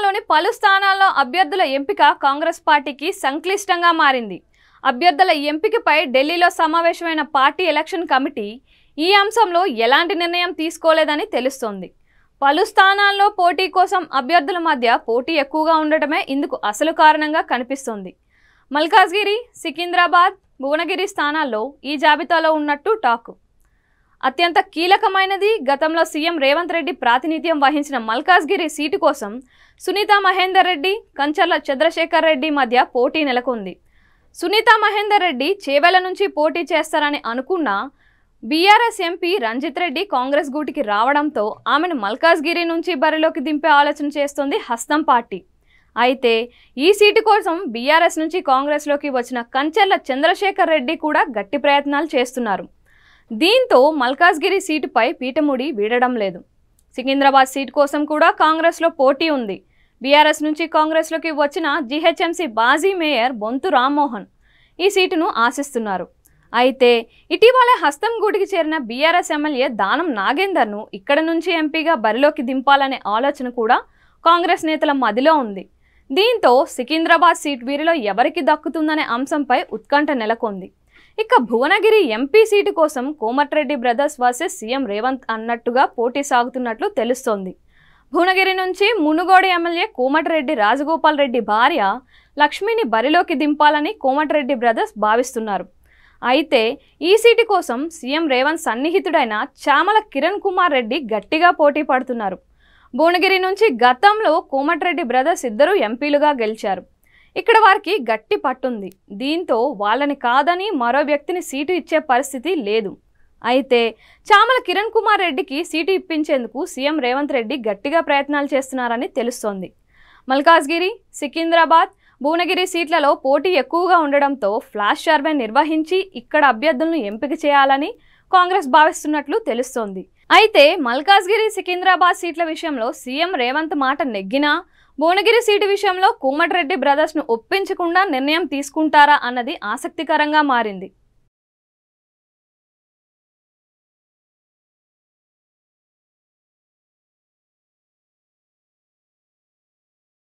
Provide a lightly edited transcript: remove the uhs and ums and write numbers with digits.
తెలంగాణలోని పలు స్థానాల్లో అభ్యర్థుల ఎంపిక కాంగ్రెస్ పార్టీకి సంక్లిష్టంగా మారింది. అభ్యర్థుల ఎంపికపై ఢిల్లీలో సమావేశమైన పార్టీ ఎలక్షన్ కమిటీ ఈ అంశంలో ఎలాంటి నిర్ణయం తీసుకోలేదని తెలుస్తోంది. పలు స్థానాల్లో పోటీ కోసం అభ్యర్థుల మధ్య పోటీ ఎక్కువగా ఉండటమే ఇందుకు అసలు కారణంగా కనిపిస్తోంది. మల్కాజ్గిరి, సికింద్రాబాద్, భువనగిరి స్థానాల్లో ఈ జాబితాలో ఉన్నట్టు టాక్. అత్యంత కీలకమైనది. గతంలో సీఎం రేవంత్ రెడ్డి ప్రాతినిధ్యం వహించిన మల్కాజ్గిరి సీటు కోసం సునీతా మహేందర్ రెడ్డి, కంచర్ల చంద్రశేఖర్ రెడ్డి మధ్య పోటీ నెలకొంది. సునీతా మహేందర్ రెడ్డి చేవెల నుంచి పోటీ చేస్తారని అనుకున్న బీఆర్ఎస్ ఎంపీ రంజిత్ రెడ్డి కాంగ్రెస్ గూటికి రావడంతో ఆమెను మల్కాజ్గిరి నుంచి బరిలోకి దింపే ఆలోచన చేస్తోంది హస్తం పార్టీ. అయితే ఈ సీటు కోసం బీఆర్ఎస్ నుంచి కాంగ్రెస్లోకి వచ్చిన కంచర్ల చంద్రశేఖర్ రెడ్డి కూడా గట్టి ప్రయత్నాలు చేస్తున్నారు. దీంతో మల్కాజ్గిరి సీటుపై పీఠముడి వీడడం లేదు. సికింద్రాబాద్ సీటు కోసం కూడా కాంగ్రెస్లో పోటీ ఉంది. బీఆర్ఎస్ నుంచి కాంగ్రెస్లోకి వచ్చిన జీహెచ్ఎంసీ మాజీ మేయర్ బొంతు రామ్మోహన్ ఈ సీటును ఆశిస్తున్నారు. అయితే ఇటీవలే హస్తం గూటికి చేరిన బీఆర్ఎస్ ఎమ్మెల్యే దానం నాగేందర్ను ఇక్కడ నుంచి ఎంపీగా బరిలోకి దింపాలనే ఆలోచన కూడా కాంగ్రెస్ నేతల మదిలో ఉంది. దీంతో సికింద్రాబాద్ సీటు వీరిలో ఎవరికి దక్కుతుందనే అంశంపై ఉత్కంఠ నెలకొంది. ఇక భువనగిరి ఎంపీ సీటు కోసం Komatireddy brothers versus CM Revanth అన్నట్టుగా పోటీ సాగుతున్నట్లు తెలుస్తోంది. భువనగిరి నుంచి మునుగోడు ఎమ్మెల్యే కోమటిరెడ్డి రాజగోపాల్ రెడ్డి భార్య లక్ష్మిని బరిలోకి దింపాలని కోమటిరెడ్డి బ్రదర్స్ భావిస్తున్నారు. అయితే ఈ సీటు కోసం సీఎం రేవంత్ సన్నిహితుడైన చామల కిరణ్ కుమార్ రెడ్డి గట్టిగా పోటీ పడుతున్నారు. భువనగిరి నుంచి గతంలో కోమటిరెడ్డి బ్రదర్స్ ఇద్దరు ఎంపీలుగా గెలిచారు. ఇక్కడ వారికి గట్టి పట్టుంది. దీంతో వాళ్ళని కాదని మరో వ్యక్తిని సీటు ఇచ్చే పరిస్థితి లేదు. అయితే చామల కిరణ్ కుమార్ రెడ్డికి సీటు ఇప్పించేందుకు సీఎం రేవంత్ రెడ్డి గట్టిగా ప్రయత్నాలు చేస్తున్నారని తెలుస్తోంది. మల్కాజ్గిరి, సికింద్రాబాద్, భువనగిరి సీట్లలో పోటీ ఎక్కువగా ఉండడంతో ఫ్లాష్ సర్వే నిర్వహించి ఇక్కడ అభ్యర్థులను ఎంపిక చేయాలని కాంగ్రెస్ భావిస్తున్నట్లు తెలుస్తోంది. అయితే మల్కాజ్గిరి, సికింద్రాబాద్ సీట్ల విషయంలో సీఎం రేవంత్ మాట నెగ్గినా భువనగిరి సీటు విషయంలో కోమటిరెడ్డి బ్రదర్స్ను ఒప్పించకుండా నిర్ణయం తీసుకుంటారా అన్నది ఆసక్తికరంగా మారింది.